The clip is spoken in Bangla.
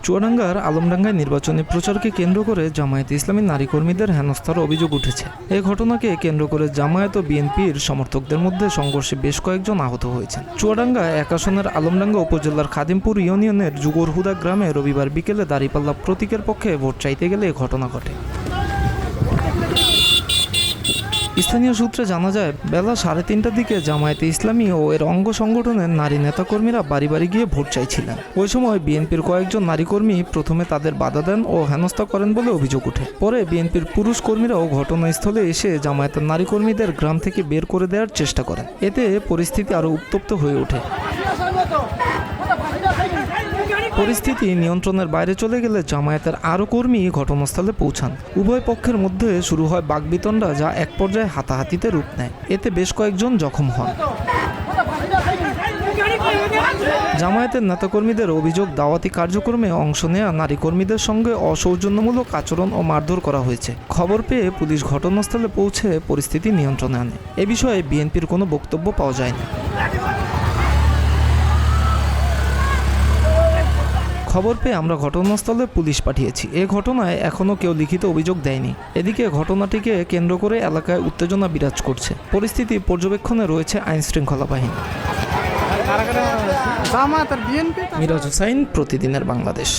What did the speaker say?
চুয়াডাঙ্গার আলমডাঙ্গায় নির্বাচনী প্রচারকে কেন্দ্র করে জামায়াতে ইসলামী নারী কর্মীদের হেনস্থার অভিযোগ উঠেছে। এই ঘটনাকে কেন্দ্র করে জামায়াত ও বিএনপির সমর্থকদের মধ্যে সংঘর্ষে বেশ কয়েকজন আহত হয়েছেন। চুয়াডাঙ্গা ১ আসনের আলমডাঙ্গা উপজেলার খাদিমপুর ইউনিয়নের যুগরহুদা গ্রামে রবিবার বিকেলে দাঁড়িপাল্লা প্রতীকের পক্ষে ভোট চাইতে গেলে এ ঘটনা ঘটে। স্থানীয় সূত্রে জানা যায়, বেলা 3:30টার দিকে জামায়াতে ইসলামী ও এর অঙ্গ সংগঠনের নারী নেতাকর্মীরা বাড়ি বাড়ি গিয়ে ভোট চাইছিলেন। ওই সময় বিএনপির কয়েকজন নারী কর্মী প্রথমে তাদের বাধা দেন ও হেনস্থা করেন বলে অভিযোগ ওঠে। পরে বিএনপির পুরুষ কর্মীরাও ঘটনাস্থলে এসে জামায়াতের নারী কর্মীদের গ্রাম থেকে বের করে দেওয়ার চেষ্টা করেন। এতে পরিস্থিতি আরও উত্তপ্ত হয়ে ওঠে। পরিস্থিতি নিয়ন্ত্রণের বাইরে চলে গেলে জামায়াতের আরও কর্মী ঘটনাস্থলে পৌঁছান। উভয় পক্ষের মধ্যে শুরু হয় বাকবিতণ্ডা, যা এক পর্যায়ে হাতাহাতিতে রূপ নেয়। এতে বেশ কয়েকজন জখম হন। জামায়াতের নেতাকর্মীদের অভিযোগ, দাওয়াতি কার্যক্রমে অংশ নেওয়া নারী কর্মীদের সঙ্গে অসৌজন্যমূলক আচরণ ও মারধর করা হয়েছে। খবর পেয়ে পুলিশ ঘটনাস্থলে পৌঁছে পরিস্থিতি নিয়ন্ত্রণে আনে। এ বিষয়ে বিএনপির কোনো বক্তব্য পাওয়া যায়নি। খবর পেয়ে আমরা ঘটনাস্থলে পুলিশ পাঠিয়েছি। এ ঘটনায় এখনও কেউ লিখিত অভিযোগ দেয়নি। এদিকে ঘটনাটিকে কেন্দ্র করে এলাকায় উত্তেজনা বিরাজ করছে। পরিস্থিতি পর্যবেক্ষণে রয়েছে আইনশৃঙ্খলা বাহিনী। মিরাজ হুসাইন, প্রতিদিনের বাংলাদেশ।